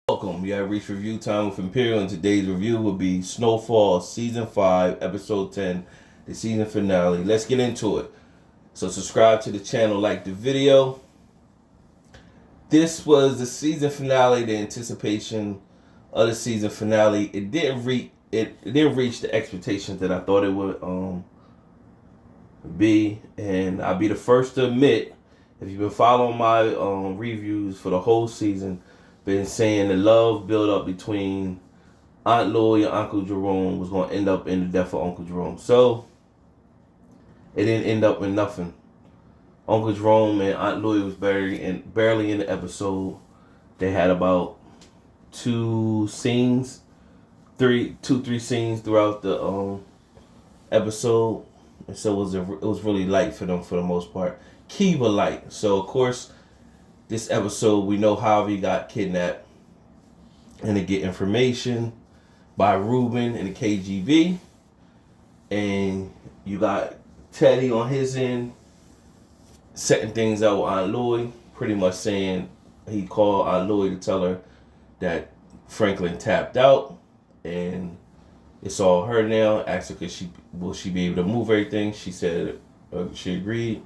Welcome. We have reached review time with Imperial, and today's review will be Snowfall Season 5, Episode 10, the season finale. Let's get into it. So subscribe to the channel, like the video. This was the season finale, the anticipation of the season finale. It didn't reach the expectations that I thought it would be, and I'll be the first to admit, if you've been following my reviews for the whole season, been saying the love build up between Aunt Louie and Uncle Jerome was going to end up in the death of Uncle Jerome. So it didn't end up in nothing. Uncle Jerome and Aunt Louie was barely in the episode. They had about three scenes throughout the episode, and so it was really light for them for the most part. Kiva light. So of course, this episode we know Javi got kidnapped, and they get information by Ruben and the KGB, and you got Teddy on his end setting things out with Aunt Louie, pretty much saying he called Aunt Louie to tell her that Franklin tapped out, and it's all her now. Asked her will she be able to move everything. She said she agreed.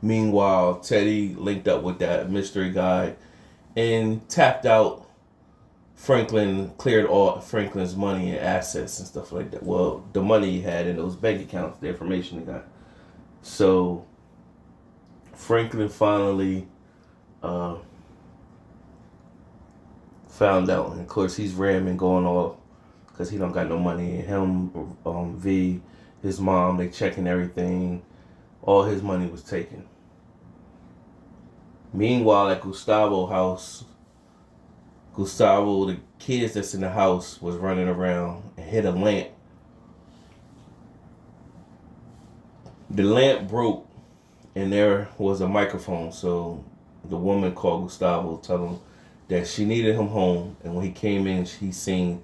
Meanwhile, Teddy linked up with that mystery guy and tapped out Franklin, cleared all Franklin's money and assets and stuff like that. Well, the money he had in those bank accounts, the information he got. So Franklin finally found out, and of course he's ramming, going off because he don't got no money. And him, V, his mom, they checking everything. All his money was taken. Meanwhile, at Gustavo's house, the kids that's in the house was running around and hit a lamp. The lamp broke, and there was a microphone. So the woman called Gustavo, telling him that she needed him home. And when he came in, he seen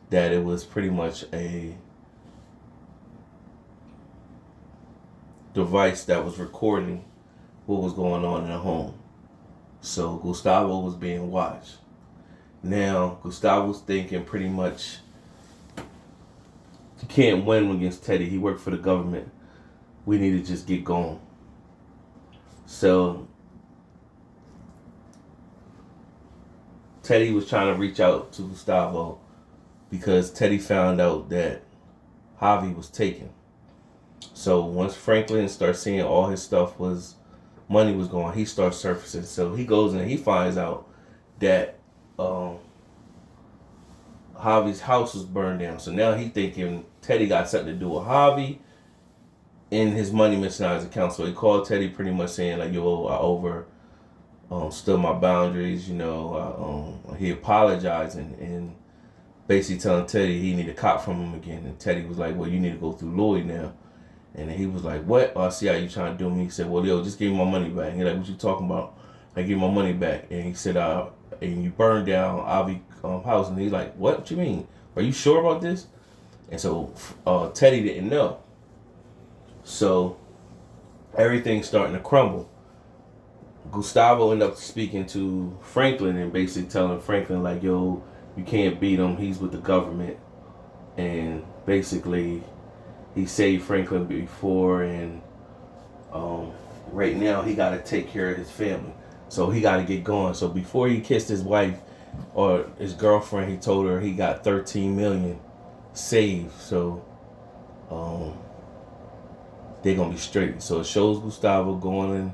that it was pretty much a device that was recording what was going on in the home. So Gustavo was being watched. Now Gustavo's thinking pretty much he can't win against Teddy. He worked for the government. We need to just get going. So Teddy was trying to reach out to Gustavo because Teddy found out that Javi was taken. So once Franklin starts seeing all his stuff money was gone, he starts surfacing. So he goes and he finds out that Javi's house was burned down. So now he thinking Teddy got something to do with Javi and his money missing out of his account. So he called Teddy pretty much saying like, yo, I stood my boundaries, he apologized and basically telling Teddy he needed a cop from him again. And Teddy was like, well, you need to go through Lloyd now. And he was like, what? Oh, I see how you trying to do me. He said, well, yo, just give me my money back. And he's like, what you talking about? I give my money back. And he said, and you burned down Avi's house. And he's like, what you mean? Are you sure about this? And so Teddy didn't know. So everything's starting to crumble. Gustavo ended up speaking to Franklin and basically telling Franklin, like, yo, you can't beat him. He's with the government. And basically he saved Franklin before, and right now he got to take care of his family. So he got to get going. So before he kissed his wife or his girlfriend, he told her he got 13 million saved. So they're going to be straight. So it shows Gustavo going and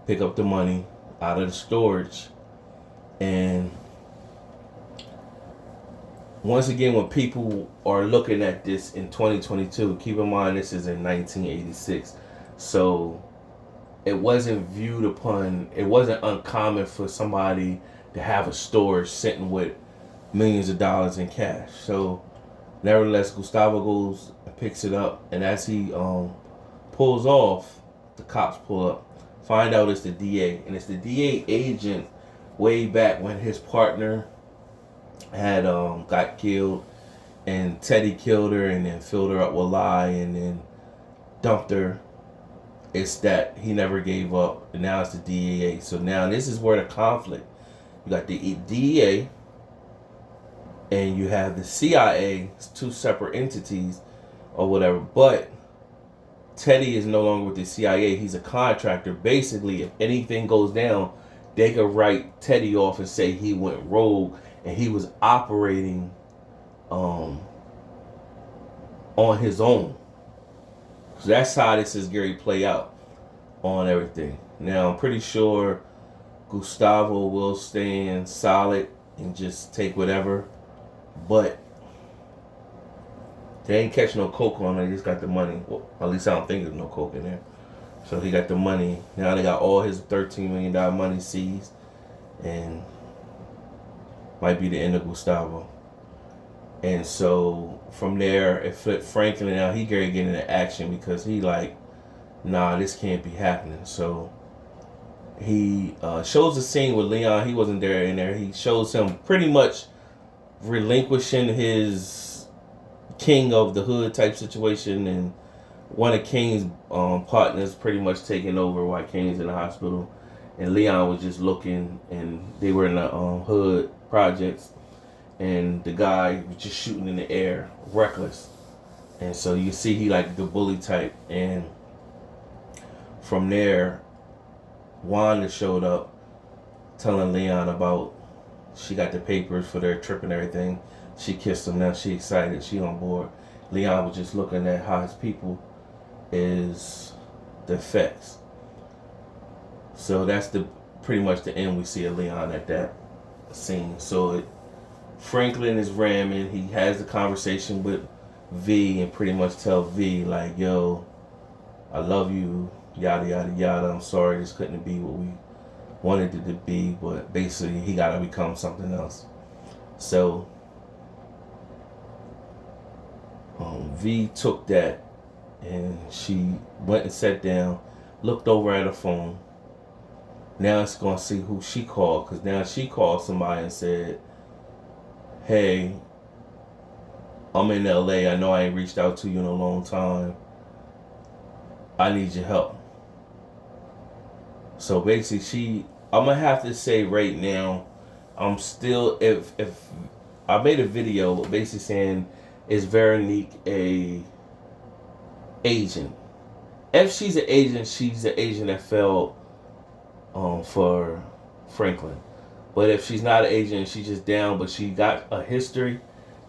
pick up the money out of the storage. And once again, when people are looking at this in 2022, keep in mind this is in 1986. So it wasn't uncommon for somebody to have a storage sitting with millions of dollars in cash. So nevertheless, Gustavo goes and picks it up, and as he pulls off, the cops pull up. Find out it's the DA, and it's the DA agent way back when his partner had got killed, and Teddy killed her and then filled her up with lye and then dumped her. It's that he never gave up, and now it's the DEA. So now this is where the conflict You got the DEA, and you have the CIA. It's two separate entities or whatever. But Teddy is no longer with the CIA. He's a contractor. Basically, if anything goes down, they could write Teddy off and say he went rogue and he was operating on his own. So that's how this is Gary play out on everything. Now I'm pretty sure Gustavo will stand solid and just take whatever, but they ain't catch no coke on it. They just got the money. Well, at least I don't think there's no coke in there. So he got the money. Now they got all his $13 million money seized, and might be the end of Gustavo. And so from there, it flipped Franklin. Now he getting into action because he like, nah, this can't be happening. So he shows the scene with Leon. He wasn't there in there. He shows him pretty much relinquishing his king of the hood type situation, and one of King's partners pretty much taking over while King's in the hospital, and Leon was just looking, and they were in the hood projects, and the guy was just shooting in the air, reckless, and so you see he like the bully type, and from there, Wanda showed up, telling Leon about she got the papers for their trip and everything. She kissed him. Now she excited. She on board. Leon was just looking at how his people is the effects. So that's the pretty much the end we see of Leon at that scene. So Franklin is ramming. He has the conversation with V and pretty much tell V like, yo, I love you, yada yada yada. I'm sorry this couldn't be what we wanted it to be, but basically he gotta become something else. So V took that and she went and sat down, looked over at her phone. Now it's gonna see who she called, because now she called somebody and said, hey, I'm in LA. I know I ain't reached out to you in a long time. I need your help. So basically I'm gonna have to say right now, I'm still, if I made a video basically saying, is Veronique a agent? If she's an agent, she's an agent that fell for Franklin. But if she's not an agent, she's just down, but she got a history,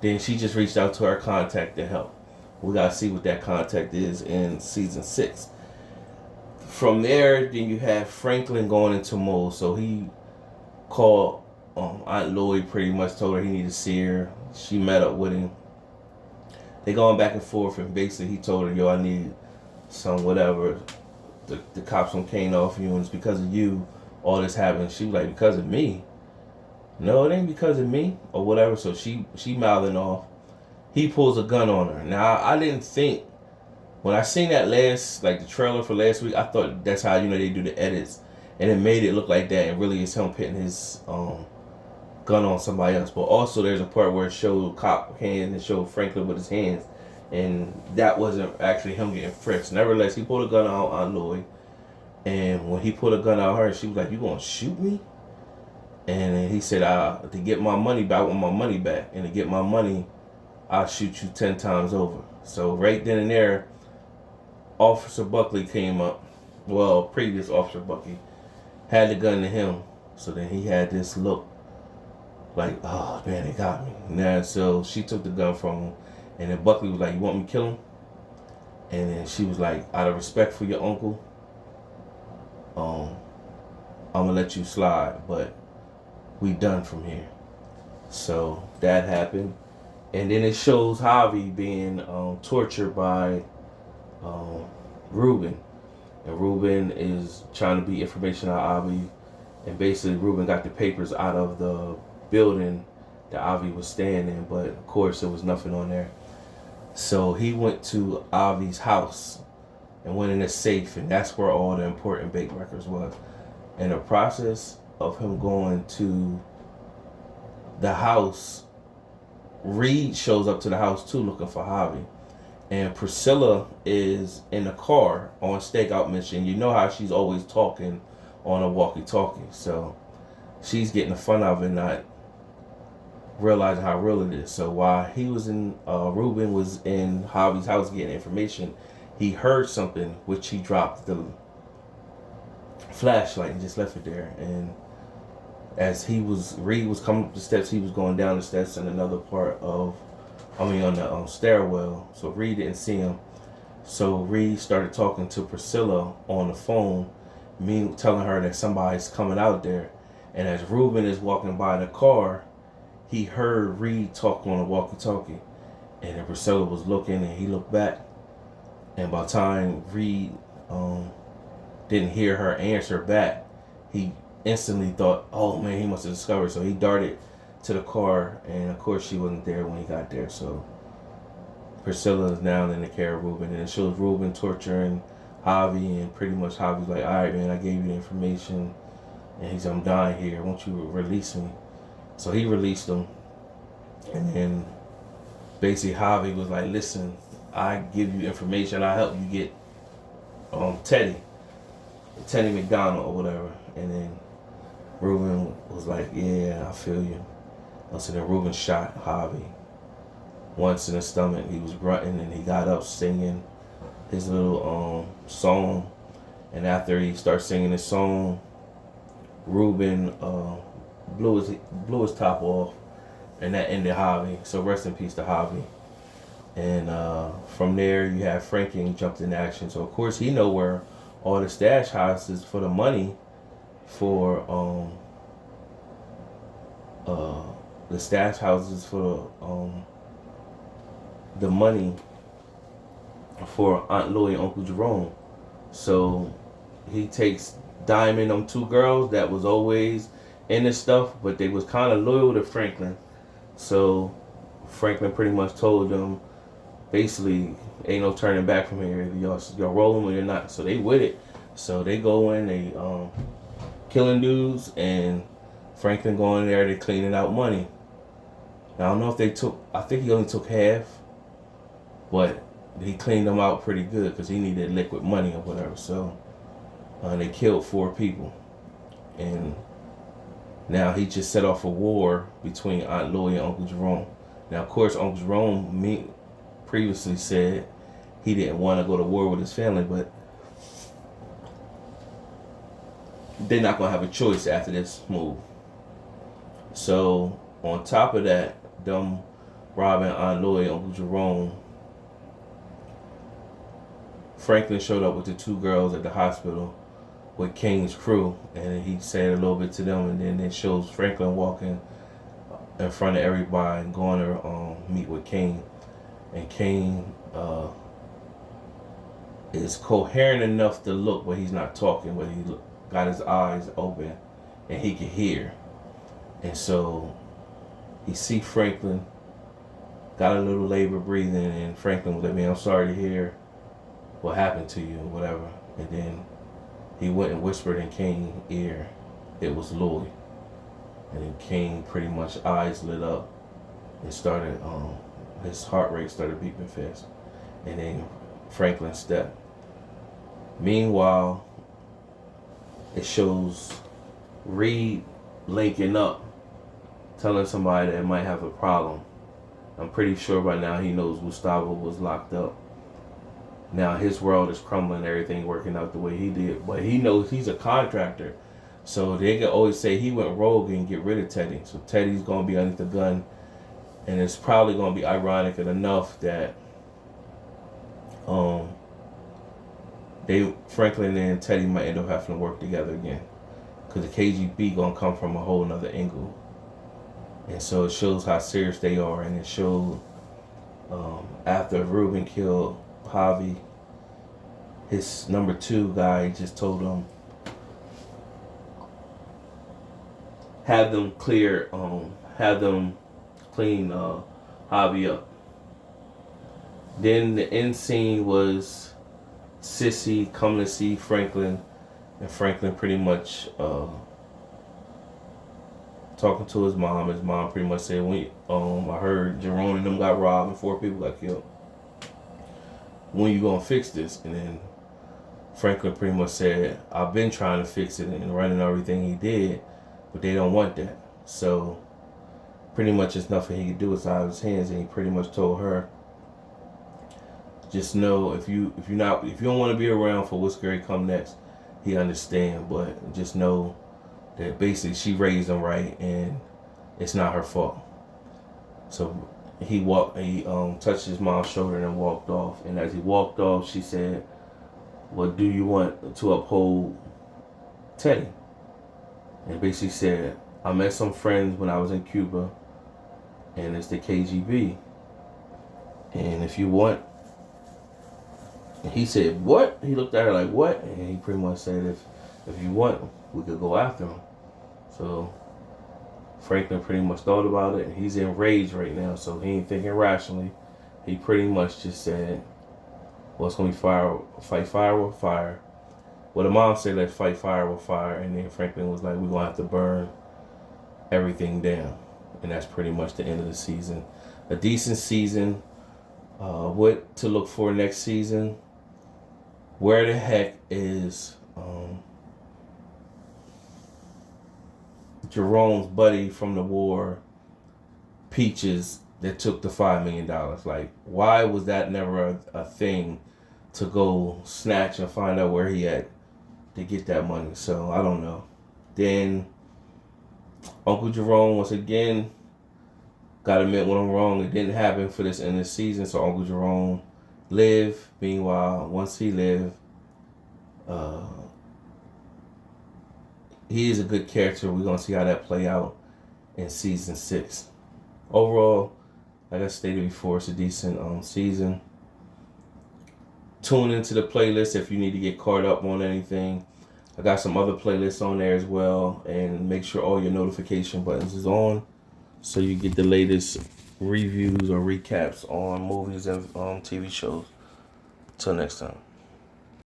then she just reached out to her contact to help. We gotta see what that contact is in season 6. From there, then you have Franklin going into mode. So he called Aunt Lloyd, pretty much told her he needed to see her. She met up with him. They going back and forth, and basically he told her, yo, I need some whatever. The cops on Kane off you, and it's because of you all this happened. She was like, because of me? No, it ain't because of me or whatever. So she mouthing off. He pulls a gun on her. Now I didn't think, when I seen that the trailer for last week, I thought that's how they do the edits, and it made it look like that, and really it's him putting his gun on somebody else. But also there's a part where it showed cop hand and showed Franklin with his hands, and that wasn't actually him getting frisked. Nevertheless, he pulled a gun out on Lloyd, and when he pulled a gun out on her, she was like, you gonna shoot me? And then he said, to get my money back, I want my money back, and to get my money, I'll shoot you 10 times over. So right then and there, Officer Buckley came up. Well, previous Officer Buckley had the gun to him, so then he had this look like, oh man, they got me. Now, so she took the gun from him, and then Buckley was like, you want me to kill him? And then she was like, out of respect for your uncle, I'm gonna let you slide, but we done from here. So that happened, and then it shows Javi being tortured by Ruben, and Ruben is trying to be information out of Avi, and basically Ruben got the papers out of the building that Avi was staying in, but of course there was nothing on there. So he went to Avi's house and went in a safe, and that's where all the important bank records was. In the process of him going to the house, Reed shows up to the house too, looking for Javi. And Priscilla is in the car on stakeout mission. You know how she's always talking on a walkie-talkie. So she's getting the fun out of it, not realizing how real it is. So while he was in, Ruben was in Javi's house getting information, he heard something, which he dropped the flashlight and just left it there. And as Reed was coming up the steps, he was going down the steps in another part of, on the stairwell. So Reed didn't see him. So Reed started talking to Priscilla on the phone, telling her that somebody's coming out there. And as Ruben is walking by the car, he heard Reed talk on the walkie-talkie. And then Priscilla was looking, and he looked back. And by the time Reed didn't hear her answer back, he instantly thought, oh man, he must have discovered. So he darted to the car, and of course she wasn't there when he got there. So Priscilla is now in the care of Ruben, and it shows Ruben torturing Javi, and pretty much Javi's like, all right man, I gave you the information, and he's, I'm dying here, won't you release me? So he released him, and then basically Javi was like, listen, I give you information, I help you get Teddy McDonald or whatever. And then Ruben was like, yeah, I feel you. So then Ruben shot Javi once in the stomach. He was grunting, and he got up singing his little song. And after he started singing his song, Ruben blew his top off, and that ended Javi. So rest in peace to Javi. And from there, you have Franklin jumped in action. So of course he know where all the stash houses for the money for the stash houses for the money for Aunt Louie and Uncle Jerome. So he takes Diamond, them two girls that was always in this stuff, but they was kind of loyal to Franklin. So Franklin pretty much told them, basically, ain't no turning back from here. Either y'all rolling or you're not. So they with it. So they go in, they killing dudes, and Franklin going in there, they cleaning out money. Now, I don't know if they took, I think he only took half, but he cleaned them out pretty good because he needed liquid money or whatever. So they killed 4 people. And now he just set off a war between Aunt Louie and Uncle Jerome. Now, of course, Uncle Jerome previously said he didn't want to go to war with his family, but they're not going to have a choice after this move. So, on top of that, them robbing Aunt Louie and Uncle Jerome, Franklin showed up with the 2 girls at the hospital with King's crew, and he said a little bit to them, and then it shows Franklin walking in front of everybody and going to meet with King. And King is coherent enough to look, but he's not talking, but he got his eyes open and he can hear. And so he see Franklin, got a little labor breathing, and Franklin was like, man, I'm sorry to hear what happened to you or whatever. And then he went and whispered in King's ear, it was Louie. And then King pretty much eyes lit up and started, his heart rate started beating fast. And then Franklin stepped. Meanwhile, it shows Reed linking up, telling somebody that might have a problem. I'm pretty sure by now he knows Gustavo was locked up. Now his world is crumbling, everything working out the way he did. But he knows he's a contractor. So they can always say he went rogue and get rid of Teddy. So Teddy's going to be under the gun. And it's probably going to be ironic enough that Franklin and Teddy might end up having to work together again. Because the KGB going to come from a whole nother angle. And so it shows how serious they are. And it showed after Ruben killed Javi, his number 2 guy just told him, have them clean Javi up. Then the end scene was Sissy coming to see Franklin, and Franklin pretty much talking to his mom. His mom pretty much said, I heard Jerome and them got robbed and 4 people got killed. When you gonna fix this? And then Franklin pretty much said, I've been trying to fix it and running everything he did, but they don't want that. So pretty much there's nothing he could do. It's out of his hands, and he pretty much told her, just know if you don't want to be around for what's going to come next, he understand, but just know that basically she raised him right, and it's not her fault. So he touched his mom's shoulder and walked off. And as he walked off, she said, "Well, do you want to uphold Teddy?" And basically said, "I met some friends when I was in Cuba, and it's the KGB. And if you want," and he said, "What?" He looked at her like, "What?" And he pretty much said, if you want, we could go after him. So Franklin pretty much thought about it. He's enraged right now, so he ain't thinking rationally. He pretty much just said, "Well, it's gonna be fight fire with fire." Well, the mom said, "Let's fight fire with fire," and then Franklin was like, "We're gonna have to burn everything down," and that's pretty much the end of the season. A decent season. What to look for next season? Where the heck is Jerome's buddy from the war, Peaches, that took the $5 million? Like, why was that never a thing to go snatch and find out where he at to get that money? So I don't know. Then Uncle Jerome, once again, gotta admit when I'm wrong, it didn't happen for this end of the season. So Uncle Jerome lived. Meanwhile, once he lived, he is a good character. We're gonna see how that play out in season 6. Overall, like I stated before, it's a decent season. Tune into the playlist if you need to get caught up on anything. I got some other playlists on there as well, and make sure all your notification buttons is on so you get the latest reviews or recaps on movies and TV shows. Till next time.